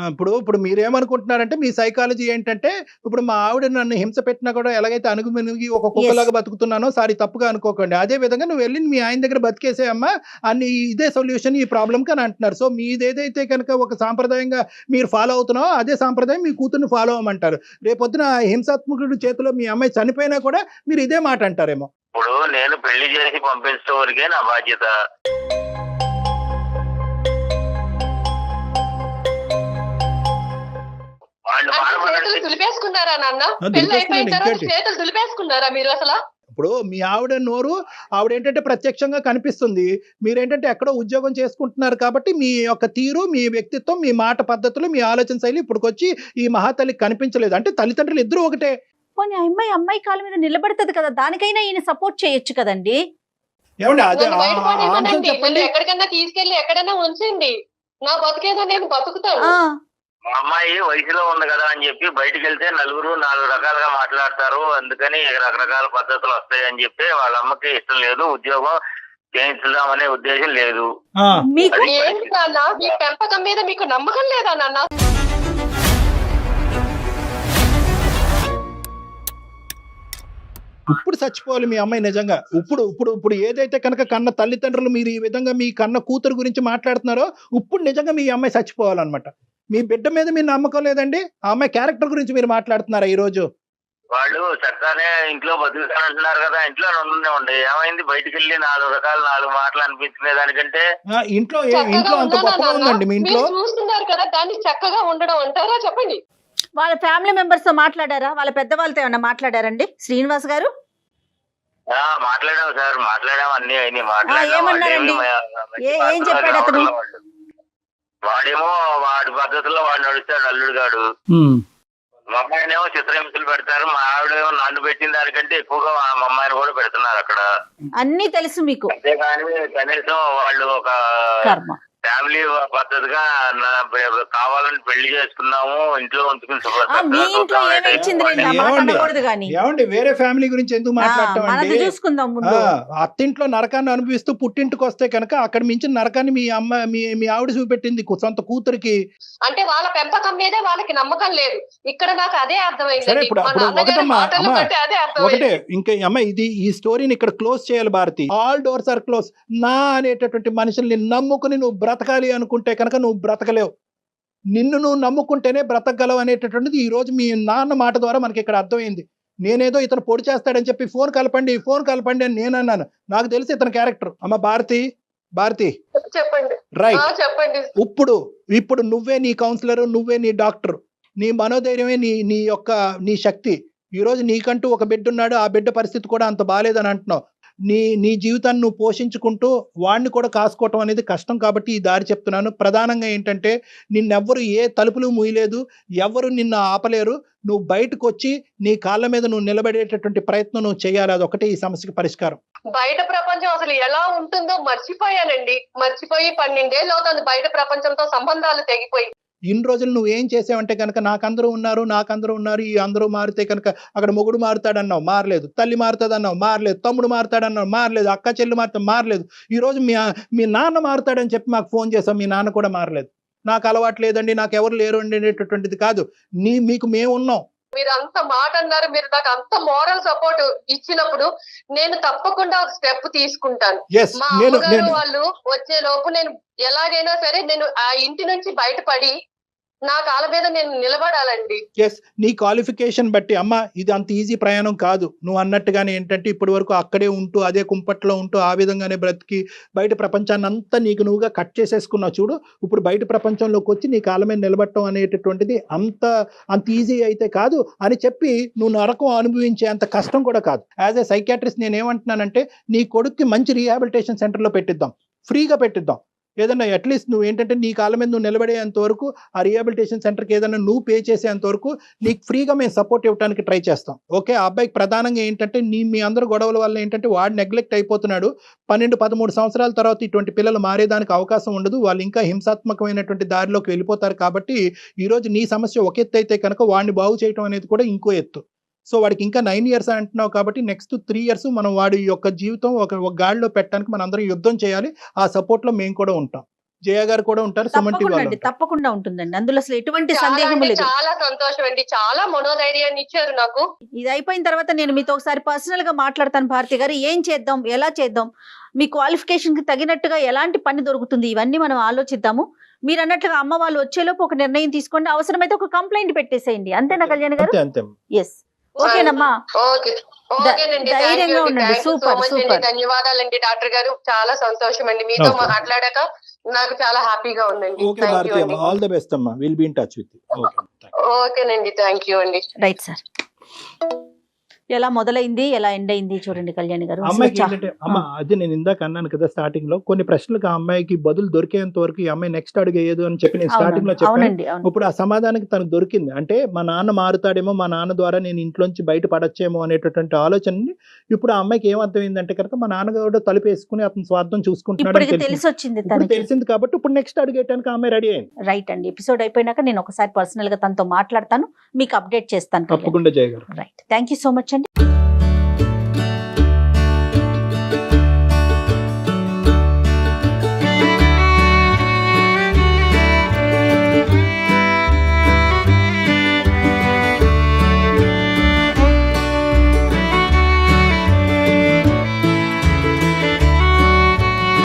Speaker 3: ఇప్పుడు మీరేమనుకుంటున్నారంటే మీ సైకాలజీ ఏంటంటే, ఇప్పుడు మా ఆవిడ నన్ను హింస పెట్టినా కూడా ఎలాగైతే అణుగుమెనుగి ఒక కుక్కలాగా బతుకుతున్నానో సారీ తప్పుగా అనుకోకండి. అదే విధంగా నువ్వు వెళ్ళి మీ ఆయన దగ్గర బతికేసేయమ్మా అన్ని, ఇదే సొల్యూషన్ ఈ ప్రాబ్లంకి అని అంటున్నారు. సో మీదేదైతే కనుక ఒక సాంప్రదాయంగా మీరు ఫాలో అవుతున్నావో అదే సాంప్రదాయం మీ కూతుర్ని ఫాలో అవ్వమంటారు. రేపొద్దున హింసాత్మకుడి చేతిలో మీ అమ్మాయి చనిపోయినా కూడా మీరు ఇదే మాట అంటారేమో.
Speaker 5: ఇప్పుడు నేను పెళ్లి చేసి పంపించడం వరకే నా బాధ్యత.
Speaker 4: చేతులు దులిపేసుకున్నారా నాన్న? పెళ్లి అయిపోయిన తర్వాత చేతులు దులిపేసుకున్నారా మీరు అసలు?
Speaker 3: ఇప్పుడు మీ ఆవిడ నోరు ఆవిడ ఏంటంటే ప్రత్యక్షంగా కనిపిస్తుంది, మీరేంటంటే ఎక్కడో ఉద్యోగం చేసుకుంటున్నారు కాబట్టి మీ యొక్క తీరు, మీ వ్యక్తిత్వం, మీ మాట పద్ధతులు, మీ ఆలోచన శైలి ఇప్పుడుకొచ్చి ఈ మహాతల్లికి కనిపించలేదు. అంటే తల్లిదండ్రులు ఇద్దరు ఒకటే.
Speaker 2: పోనీ అమ్మాయి కాళ్ళ మీద నిలబడుతుంది కదా, దానికైనా ఈయన సపోర్ట్ చేయొచ్చు కదండి.
Speaker 3: ఏమండి అదే
Speaker 4: నన్ను బయట
Speaker 3: అంశం
Speaker 4: పడేయమనండి.
Speaker 3: చెప్పండి.
Speaker 4: నన్ను ఎక్కడికన్నా తీసుకెళ్లి ఎక్కడైనా ఉంచండి. నా బతుకేదో నేను బతుకుతాను.
Speaker 2: ఆ
Speaker 5: మా అమ్మాయి వయసులో ఉంది కదా అని చెప్పి బయటికి వెళ్తే నలుగురు 4 రకాలుగా మాట్లాడతారు, అందుకని రకరకాల పద్ధతులు వస్తాయి అని చెప్పి వాళ్ళ అమ్మకి ఇష్టం లేదు, ఉద్యోగం చేయించుదామనే ఉద్దేశం లేదు.
Speaker 2: మీకు
Speaker 4: ఏంటి నాన్న? మీ పెంపకం మీద మీకు నమ్మకం లేదా నాన్న?
Speaker 3: ఇప్పుడు చచ్చిపోవాలి మీ అమ్మాయి నిజంగా. ఇప్పుడు ఇప్పుడు ఇప్పుడు ఏదైతే కనుక కన్న తల్లిదండ్రులు మీరు ఈ విధంగా మీ కన్న కూతురు గురించి మాట్లాడుతున్నారో ఇప్పుడు నిజంగా మీ అమ్మాయి చచ్చిపోవాలన్నమాట. మీ బిడ్డ మీద మీరు నమ్మకం లేదండి, ఆ అమ్మాయి క్యారెక్టర్ గురించి మీరు మాట్లాడుతున్నారా ఈ రోజు?
Speaker 5: వాళ్ళు చక్కగానే ఇంట్లో బతుకుతానంటున్నారు కదా, ఇంట్లో ఉండే ఏమైంది? బయటికి వెళ్ళి 4 మాటలు అనిపించుకునే దానికంటే
Speaker 3: ఇంట్లో
Speaker 4: చక్కగా
Speaker 3: ఇంట్లో అంత
Speaker 4: ఉన్నానా
Speaker 3: గొప్పగా
Speaker 4: నాన్న?
Speaker 3: ఉందండి మీ ఇంట్లో?
Speaker 4: మీరు చూస్తున్నారు కదా, దాన్ని చక్కగా ఉండడం అంటారా? చెప్పండి.
Speaker 2: వాళ్ళ ఫ్యామిలీ మెంబర్స్ తో మాట్లాడారా? వాళ్ళ పెద్దవాళ్ళతో ఏమన్నా మాట్లాడారండి శ్రీనివాస్ గారు?
Speaker 5: మాట్లాడాము సార్, మాట్లాడాము, అన్ని అయినాయి,
Speaker 2: ఏమన్నారండి? ఏం చెప్పాడు అతను?
Speaker 5: వాడేమో వాడి పద్ధతిలో వాడు నడుస్తాడు, అల్లుడు గాడు. మా అమ్మాయినేమో చిత్రహింసలు పెడతారు, మా ఆవిడేమో నన్ను పెట్టిన దానికంటే ఎక్కువగా మా అమ్మాయిని కూడా పెడుతున్నారు అక్కడ.
Speaker 2: అన్ని తెలుసు మీకు.
Speaker 5: అంతేగాని కనీసం వాళ్ళు ఒక
Speaker 2: కర్మ
Speaker 5: ఫ్యామిలీ పద్ధతిగా కావాలని పెళ్లి చేసుకున్నాము, ఇంట్లో ఉంచుకుని
Speaker 2: మీ ఇంట్లో ఏమి ఇచ్చింది రండి, ఆ మాట
Speaker 3: ఏమండి?
Speaker 2: అనకూడదు కానీ
Speaker 3: ఏమండి వేరే ఫ్యామిలీ గురించి ఎందుకు మాట్లాడటం
Speaker 2: మనది
Speaker 3: అండి?
Speaker 2: చూసుకుందాం ముందు.
Speaker 3: అత్తింట్లో నరకాన్ని అనుభవిస్తూ పుట్టింటికి వస్తే కనుక అక్కడ మించిన నరకాన్ని మీ అమ్మ మీ ఆవిడ చూపెట్టింది సొంత కూతురికి.
Speaker 4: అంటే వాళ్ళ పెంపకం మీదే వాళ్ళకి నమ్మకం లేదు. ఇక్కడ నాకు అదే
Speaker 3: సరే
Speaker 4: అర్థమైంది.
Speaker 3: ఇప్పుడు
Speaker 4: మా
Speaker 3: అప్పుడు
Speaker 4: నాన్నగారి
Speaker 3: ఒకటమ్మా
Speaker 4: మాటలు
Speaker 3: అమ్మా
Speaker 4: బట్టి అదే
Speaker 3: ఒకటే
Speaker 4: అర్థమైంది.
Speaker 3: ఇంకా అమ్మ ఈ స్టోరీని ఇక్కడ క్లోజ్ చేయాలి Bharathi. All doors are close. నా అనేటటువంటి మనుషుల్ని నమ్ముకుని నువ్వు బ్రతకాలి అనుకుంటే కనుక నువ్వు బ్రతకలేవు. నిన్ను నువ్వు నమ్ముకుంటేనే బ్రతకగలవు అనేటటువంటిది ఈ రోజు మీ నాన్న మాట ద్వారా మనకి ఇక్కడ అర్థమైంది. నేనేదో ఇతను పొడి చేస్తాడని చెప్పి ఫోన్ కలపండి అని నేను అన్నాను. నాకు తెలిసి ఇతని క్యారెక్టర్. అమ్మ భారతి
Speaker 4: చెప్పండి.
Speaker 3: రైట్.
Speaker 4: చెప్పండి.
Speaker 3: ఇప్పుడు నువ్వే నీ కౌన్సిలర్, నువ్వే నీ డాక్టర్, నీ మనోధైర్యమే నీ శక్తి. ఈ రోజు నీకంటూ ఒక బిడ్డ ఉన్నాడు, ఆ బిడ్డ పరిస్థితి కూడా అంత బాలేదని అంటున్నావు. నీ జీవితాన్ని నువ్వు పోషించుకుంటూ వాడిని కూడా కాసుకోవటం అనేది కష్టం. కాబట్టి ఈ దారి చెప్తున్నాను. ప్రధానంగా ఏంటంటే నిన్నెవ్వరు ఏ తలుపులు మూయలేదు, ఎవరు నిన్ను ఆపలేరు. నువ్వు బయటకు వచ్చి నీ కాళ్ళ మీద నువ్వు నిలబడేటటువంటి ప్రయత్నం నువ్వు చేయాలి. అదొకటే ఈ సమస్యకి పరిష్కారం.
Speaker 4: బయట ప్రపంచం అసలు ఎలా ఉంటుందో మర్చిపోయానండి. మర్చిపోయి 12 ఏళ్ళు అవుతుంది బయట ప్రపంచంతో సంబంధాలు తెగిపోయి.
Speaker 3: ఇన్ని రోజులు నువ్వు ఏం చేసావంటే కనుక నాకందరూ ఉన్నారు, ఈ అందరూ మారితే కనుక అక్కడ మొగుడు మారుతాడన్నావు, మారలేదు. తల్లి మారుతాడన్నావు, మారలేదు. తమ్ముడు మారుతాడన్నావు, మారలేదు. అక్క చెల్లి మారలేదు. ఈ రోజు మీ నాన్న మారుతాడని చెప్పి మాకు ఫోన్ చేసాం, మీ నాన్న కూడా మారలేదు. నాకు అలవాటు లేదండి, నాకు ఎవరు లేరు అనేటటువంటిది కాదు. మీకు మేము ఉన్నాం.
Speaker 4: మీరు అంత మాట అన్నారు, మీరు నాకు అంత మోరల్ సపోర్ట్ ఇచ్చినప్పుడు నేను తప్పకుండా ఒక స్టెప్ తీసుకుంటాను. మా అమ్మగారు వాళ్ళు వచ్చే లోపు నేను ఎలాగైనా సరే నేను ఆ ఇంటి నుంచి బయటపడి నా కాళ్ళ మీద నేను నిలబడాలండి.
Speaker 3: ఎస్, నీ క్వాలిఫికేషన్ బట్టి అమ్మ ఇది అంత ఈజీ ప్రయాణం కాదు. నువ్వు అన్నట్టుగానే ఏంటంటే ఇప్పటి వరకు అక్కడే ఉంటూ అదే కుంపట్లో ఉంటూ ఆ విధంగానే బ్రతికి బయట ప్రపంచాన్ని అంతా నువ్వుగా కట్ చేసేసుకున్నావు చూడు. ఇప్పుడు బయట ప్రపంచంలోకి వచ్చి నీ కాళ్ళ మీద నిలబడటం అనేటటువంటిది అంత ఈజీ అయితే కాదు అని చెప్పి నువ్వు నరకం అనుభవించే అంత కష్టం కూడా కాదు. యాజ్ ఏ సైకియాట్రిస్ట్ నేను ఏమంటున్నానంటే నీ కొడుక్కి మంచి రీహాబిలిటేషన్ సెంటర్లో పెట్టిద్దాం, ఫ్రీగా పెట్టిద్దాం. ఏదన్నా అట్లీస్ట్ నువ్వు ఏంటంటే నీ కాళ్ళ మీద నువ్వు నిలబడేంత వరకు ఆ రీహాబిలిటేషన్ సెంటర్కి ఏదైనా నువ్వు పే చేసేంత వరకు నీకు ఫ్రీగా మేము సపోర్ట్ ఇవ్వడానికి ట్రై చేస్తాం. ఓకే, ఆ అబ్బాయికి ప్రధానంగా ఏంటంటే మీ అందరూ గొడవల వల్ల ఏంటంటే వాడు నెగ్లెక్ట్ అయిపోతున్నాడు. 12-13 సంవత్సరాల తర్వాత ఇటువంటి పిల్లలు మారేదానికి అవకాశం ఉండదు. వాళ్ళు ఇంకా హింసాత్మకమైనటువంటి దారిలోకి వెళ్ళిపోతారు. కాబట్టి ఈరోజు నీ సమస్య ఒక ఎత్తు అయితే కనుక వాడిని బాగు చేయడం అనేది కూడా ఇంకో ఎత్తు. సో వాడికి ఇంకా 9 years అంటున్నావు కాబట్టి నెక్స్ట్ 3 years మనం వాడి యొక్క జీవితం ఒక గాడిలో పెట్టడానికి మనం అందరం యుద్ధం చేయాలి. ఆ సపోర్ట్ లో మేము కూడా ఉంటాం, జయ గారు కూడా ఉంటారు,
Speaker 2: తప్పకుండా ఉంటుందండి. అందులో అసలు ఎటువంటి సందేహం లేదు.
Speaker 4: చాలా సంతోషం అండి, చాలా మనోధైర్యాన్ని ఇచ్చారు నాకు.
Speaker 2: ఇది అయిపోయిన తర్వాత నేను మీతో ఒకసారి పర్సనల్ గా మాట్లాడతాను భారతి గారు. ఏం చేద్దాం, ఎలా చేద్దాం, మీ క్వాలిఫికేషన్ కి తగినట్టుగా ఎలాంటి పని దొరుకుతుంది, ఇవన్నీ మనం ఆలోచిద్దాము. మీరు అన్నట్లుగా అమ్మ వాళ్ళు వచ్చేలోపు ఒక నిర్ణయం తీసుకోండి. అవసరమైతే ఒక కంప్లైంట్ పెట్టేసేయండి. అంతేనా కళ్యాణ్ గారు? ఎస్, ఓకేనమ్మా, ధైర్యంగా ఉండండి. సూపర్.
Speaker 4: ధన్యవాదాలండి డాక్టర్ గారు, చాలా సంతోషం అండి మీతో మాట్లాడాక. నాకు చాలా హ్యాపీగా ఉందండి.
Speaker 3: ఆల్ ది బెస్ట్ అమ్మా, will be in touch with you.
Speaker 4: ఓకేనండి, థ్యాంక్ యూ అండి.
Speaker 2: Right sir. ఎలా మొదలైంది, ఎలా ఎండ్ అయింది చూడండి కళ్యాణి గారు.
Speaker 3: అమ్మాయికి ఏంటంటే అది నేను ఇందాక అన్నాను కదా స్టార్టింగ్ లో, కొన్ని ప్రశ్నలకు ఆ అమ్మాయికి బదులు దొరికేంత వరకు ఈ అమ్మాయి నెక్స్ట్ అడుగు ఏదో అని చెప్పి నేను స్టార్టింగ్ లో చెప్పాను. ఇప్పుడు ఆ సమాధానానికి తనకు దొరికింది. అంటే మా నాన్న మారుతాడేమో, మా నాన్న ద్వారా నేను ఇంట్లోంచి బయట పడచ్చేమో అనేటటువంటి ఆలోచనని ఇప్పుడు ఆ అమ్మాయికి ఏమర్థమైందంటే కనుక మా నాన్నగారు తలుపు వేసుకుని అతని స్వార్థం చూసుకుంటున్నాడు తెలిసింది. కాబట్టి ఇప్పుడు నెక్స్ట్ అడుగేయడానికి ఆ అమ్మాయి రెడీ అయింది.
Speaker 2: రైట్ అండి. ఎపిసోడ్ అయిపోయినాక నేను ఒకసారి పర్సనల్ గా తనతో మాట్లాడతాను, మీకు అప్డేట్ చేస్తాను.
Speaker 3: తప్పకుండా జయ గారు.
Speaker 2: Right, thank you so much అండి.